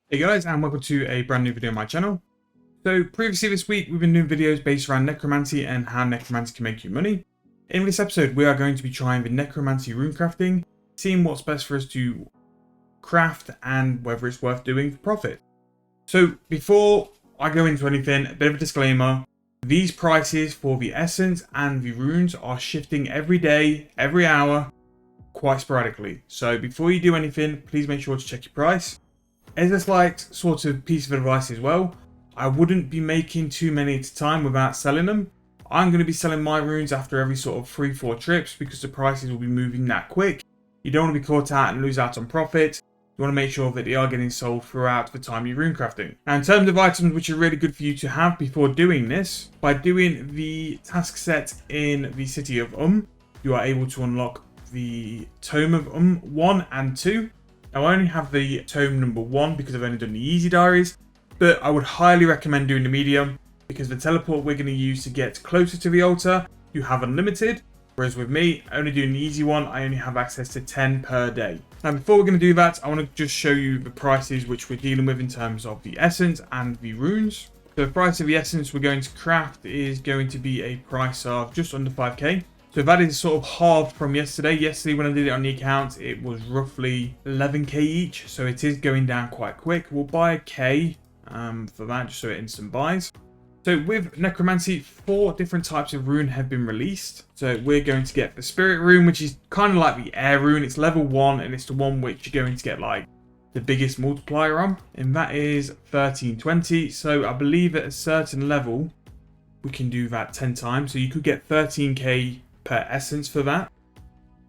Hey guys, and welcome to a brand new video on my channel. So previously this week we've been doing videos based around necromancy and how necromancy can make you money. In this episode we are going to be trying the necromancy runecrafting, seeing what's best for us to craft and whether it's worth doing for profit. So before I go into anything, a bit of a disclaimer. These prices for the essence and the runes are shifting every day, every hour, quite sporadically. So before you do anything, please make sure to check your price. As a slight sort of piece of advice as well, I wouldn't be making too many at a time without selling them. I'm going to be selling my runes after every sort of 3-4 trips because the prices will be moving that quick. You don't want to be caught out and lose out on profit. You want to make sure that they are getting sold throughout the time you're runecrafting. Now in terms of items which are really good for you to have before doing this, by doing the task set in the city of you are able to unlock the Tome of 1 and 2. Now I only have the tome number 1 because I've only done the easy diaries, but I would highly recommend doing the medium because the teleport we're going to use to get closer to the altar, you have unlimited, whereas with me, only doing the easy one, I only have access to 10 per day. Now before we're going to do that, I want to just show you the prices which we're dealing with in terms of the essence and the runes. So the price of the essence we're going to craft is going to be a price of just under 5k. So that is sort of halved from yesterday. Yesterday when I did it on the account, it was roughly 11k each. So it is going down quite quick. We'll buy a K for that, just so it instant buys. So with Necromancy, 4 different types of rune have been released. So we're going to get the Spirit rune, which is kind of like the Air rune. It's level 1 and it's the one which you're going to get like the biggest multiplier on. And that is 1320. So I believe at a certain level, we can do that 10 times. So you could get 13k per essence for that,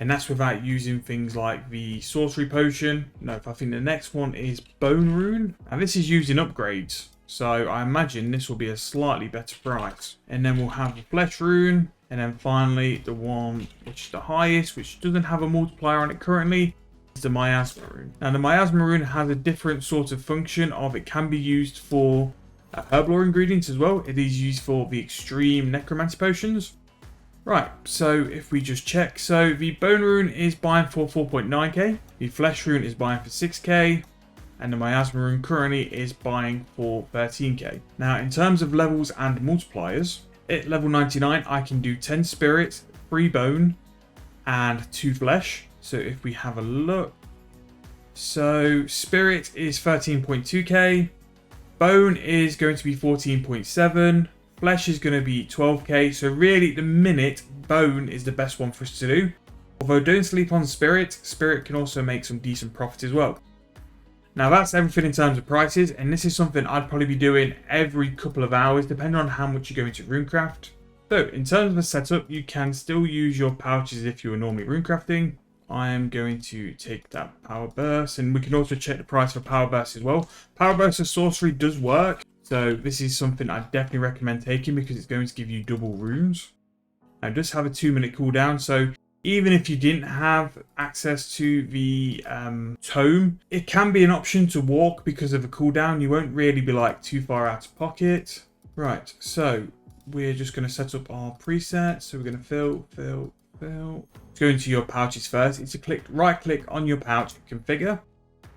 and that's without using things like the sorcery potion. No, I think the next one is bone rune, and this is using upgrades, so I imagine this will be a slightly better price. And then we'll have the flesh rune, and then finally the one which is the highest, which doesn't have a multiplier on it currently, is the miasma rune. Now the miasma rune has a different sort of function of it can be used for herb lore ingredients as well. It is used for the extreme necromancy potions. Right, so if we just check, so the bone rune is buying for 4.9k, the flesh rune is buying for 6k, and the miasma rune currently is buying for 13k. Now in terms of levels and multipliers, at level 99 I can do 10 spirit, 3 bone, and 2 flesh. So if we have a look, so spirit is 13.2k, bone is going to be 14.7, flesh is going to be 12k, so really at the minute, bone is the best one for us to do. Although don't sleep on spirit, spirit can also make some decent profit as well. Now that's everything in terms of prices, and this is something I'd probably be doing every couple of hours, depending on how much you're going to runecraft. So in terms of the setup, you can still use your pouches if you were normally runecrafting. I am going to take that power burst, and we can also check the price for power burst as well. Power burst of sorcery does work. So this is something I definitely recommend taking because it's going to give you double runes. Now just have a 2-minute cooldown. So even if you didn't have access to the tome, it can be an option to walk because of the cooldown. You won't really be like too far out of pocket. Right, so we're just going to set up our preset. So we're going to fill. Go into your pouches first. It's a right click on your pouch, configure.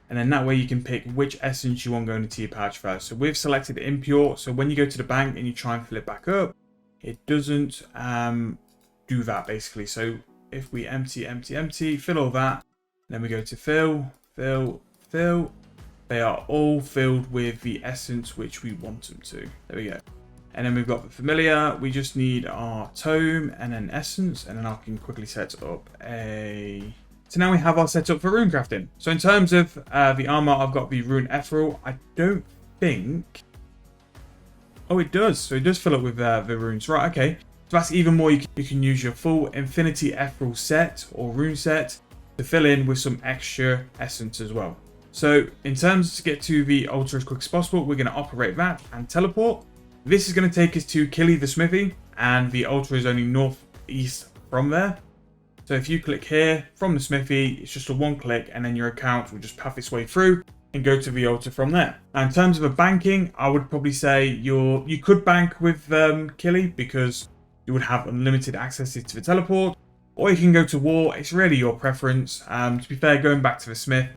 And then that way you can pick which essence you want going into your pouch first. So we've selected impure. So when you go to the bank and you try and fill it back up, it doesn't do that basically. So if we empty, fill all that, then we go to fill. They are all filled with the essence which we want them to. There we go. And then we've got the familiar. We just need our tome and then essence. And then I can quickly set up a... So now we have our setup for runecrafting. So in terms of the armor, I've got the rune ethereal. I don't think... Oh, it does. So it does fill up with the runes. Right, okay. So that's even more. You can use your full infinity ethereal set or rune set to fill in with some extra essence as well. So in terms to get to the altar as quick as possible, we're going to operate that and teleport. This is going to take us to Killy the Smithy, and the altar is only northeast from there. So if you click here from the smithy, it's just a 1 click and then your account will just path its way through and go to the altar from there. Now in terms of a banking, I would probably say you could bank with Killy because you would have unlimited access to the teleport, or you can go to war. It's really your preference. To be fair, going back to the smith,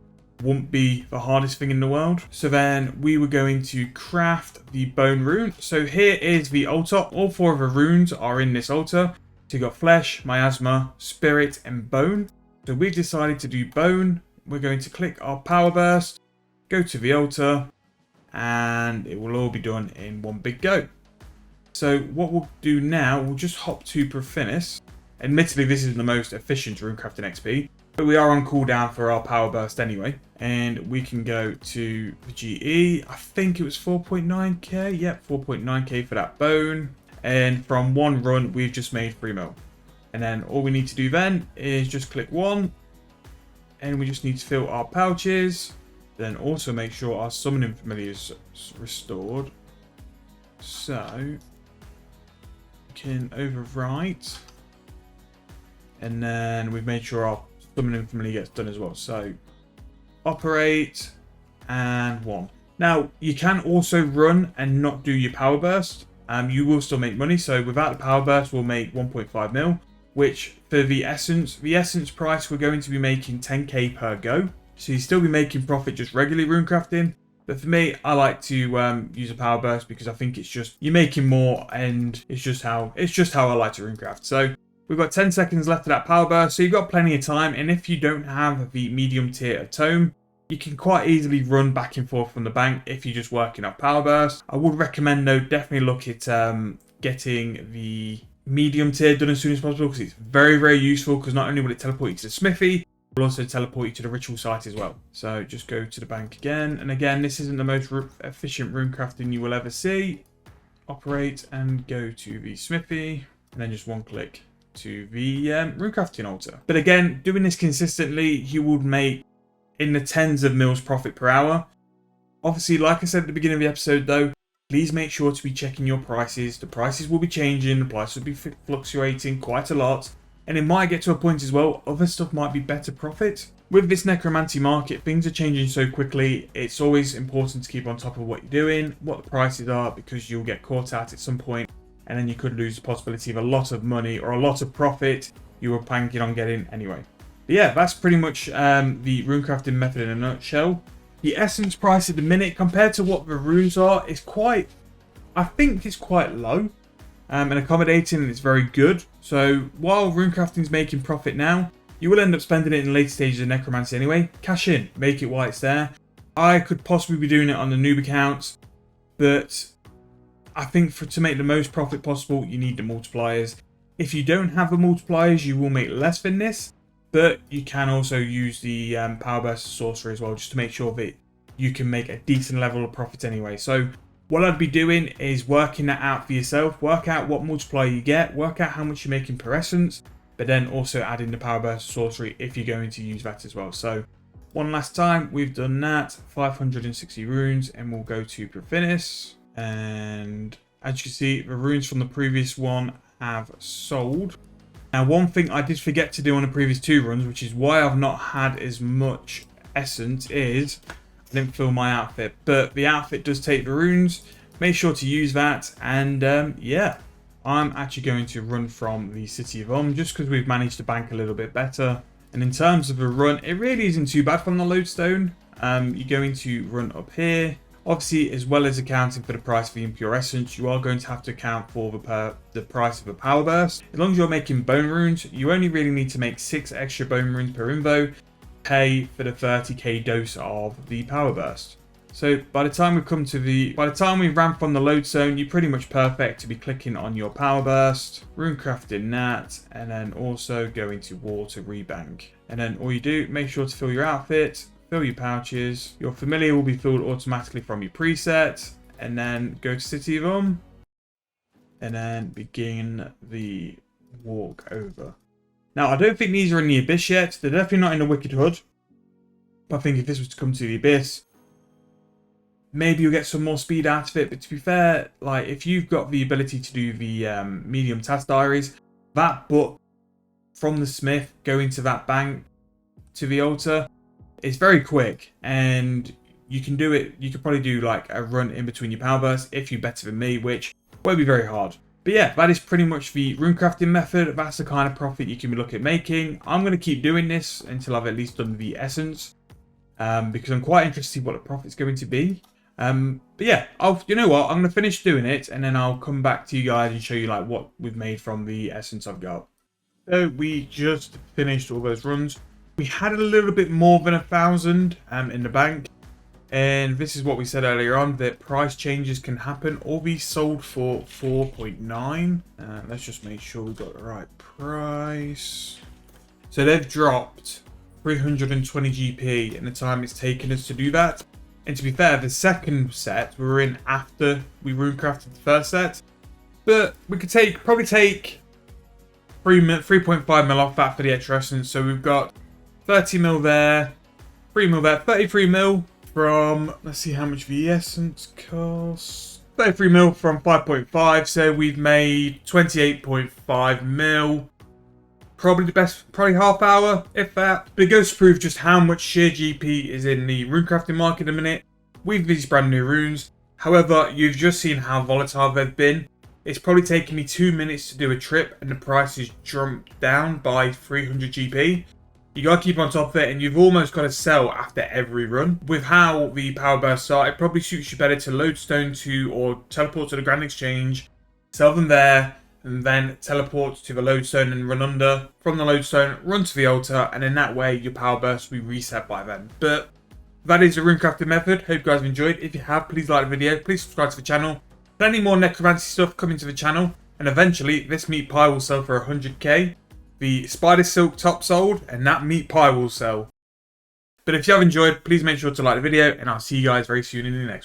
won't be the hardest thing in the world. So then we were going to craft the bone rune. So here is the altar. All 4 of the runes are in this altar. So you've got flesh, miasma, spirit, and bone. So we've decided to do bone. We're going to click our power burst, go to the altar, and it will all be done in one big go. So what we'll do now, we'll just hop to Profinis. Admittedly, this isn't the most efficient Runecrafting XP, but we are on cooldown for our power burst anyway. And we can go to the GE. I think it was 4.9k. Yep, 4.9k for that bone. And from one run, we've just made 3 mil. And then all we need to do then is just click 1. And we just need to fill our pouches. Then also make sure our summoning familiar is restored. So we can overwrite. And then we've made sure our summoning familiar gets done as well. So operate and 1. Now you can also run and not do your power burst. You will still make money. So without the power burst, we'll make 1.5 mil. Which for the essence price, we're going to be making 10k per go. So you still be making profit just regularly runecrafting. But for me, I like to use a power burst because I think it's just you're making more, and it's just how I like to runecraft. So we've got 10 seconds left of that power burst, so you've got plenty of time. And if you don't have the medium tier tome, you can quite easily run back and forth from the bank if you're just working up power burst. I would recommend though, definitely look at getting the medium tier done as soon as possible, because it's very, very useful, because not only will it teleport you to the smithy, it will also teleport you to the ritual site as well. So just go to the bank again, and again, this isn't the most efficient runecrafting you will ever see. Operate and go to the smithy, and then just 1 click to the runecrafting altar. But again, doing this consistently, you would make in the tens of mils profit per hour. Obviously, like I said at the beginning of the episode though, please make sure to be checking your prices. The prices will be changing, the price will be fluctuating quite a lot, and it might get to a point as well, other stuff might be better profit. With this necromancy market, things are changing so quickly, it's always important to keep on top of what you're doing, what the prices are, because you'll get caught out at some point, and then you could lose the possibility of a lot of money or a lot of profit you were planning on getting anyway. But yeah, that's pretty much the runecrafting method in a nutshell. The essence price at the minute, compared to what the runes are, is quite, I think it's quite low and accommodating, and it's very good. So while runecrafting is making profit now, you will end up spending it in the later stages of necromancy anyway. Cash in, make it while it's there. I could possibly be doing it on the noob accounts, but I think to make the most profit possible, you need the multipliers. If you don't have the multipliers, you will make less than this. But you can also use the power burst sorcery as well, just to make sure that you can make a decent level of profit anyway. So what I'd be doing is working that out for yourself. Work out what multiplier you get. Work out how much you're making per essence. But then also add in the power burst sorcery if you're going to use that as well. So one last time, we've done that. 560 runes, and we'll go to Profinis. And as you can see, the runes from the previous one have sold. Now, one thing I did forget to do on the previous 2 runs, which is why I've not had as much essence, is I didn't fill my outfit. But the outfit does take the runes. Make sure to use that. And yeah, I'm actually going to run from the city of just because we've managed to bank a little bit better. And in terms of a run, it really isn't too bad from the lodestone. You're going to run up here. Obviously, as well as accounting for the price of the impure essence, you are going to have to account for the price of a power burst. As long as you're making bone runes, you only really need to make 6 extra bone runes per invo, pay for the 30k dose of the power burst. So by the time we ran from the lodestone, you're pretty much perfect to be clicking on your power burst, runecrafting that, and then also going to war to rebank. And then all you do, make sure to fill your outfit, fill your pouches. Your familiar will be filled automatically from your preset, and then go to City of and then begin the walk over. Now, I don't think these are in the Abyss yet. They're definitely not in the Wicked Hood. But I think if this was to come to the Abyss, maybe you'll get some more speed out of it. But to be fair, like if you've got the ability to do the medium task diaries, that book from the smith going to that bank to the altar, it's very quick, and you can do it. You could probably do like a run in between your power bursts if you're better than me, which won't be very hard. But yeah, that is pretty much the runecrafting method. That's the kind of profit you can be looking at making. I'm going to keep doing this until I've at least done the essence. because I'm quite interested to see what the profit's going to be. But yeah, you know what? I'm going to finish doing it, and then I'll come back to you guys and show you like what we've made from the essence I've got. So we just finished all those runs. We had a little bit more than 1,000 in the bank. And this is what we said earlier on, that price changes can happen or be sold for 4.9. Let's just make sure we've got the right price. So they've dropped 320 GP in the time it's taken us to do that. And to be fair, the second set we were in after we runecrafted the first set. But we could probably take 3.5 mil off that for the extra essence. So we've got 30 mil there, 3 mil there, 33 mil. From, let's see how much the essence costs. 33 mil from 5.5, so we've made 28.5 mil. Probably probably half hour, if that. But it goes to prove just how much sheer GP is in the runecrafting market in a minute with these brand new runes. However, you've just seen how volatile they've been. It's probably taken me 2 minutes to do a trip and the price has jumped down by 300 GP. You gotta keep on top of it, and you've almost got to sell after every run. With how the power bursts are, it probably suits you better to lodestone to or teleport to the Grand Exchange, sell them there, and then teleport to the lodestone and run under. From the lodestone, run to the altar, and in that way, your power burst will be reset by then. But that is the runecrafting method. Hope you guys have enjoyed. If you have, please like the video. Please subscribe to the channel. Plenty more necromancy stuff coming to the channel, and eventually, this meat pie will sell for 100k. The spider silk top sold, and that meat pie will sell. But if you have enjoyed, please make sure to like the video, and I'll see you guys very soon in the next one.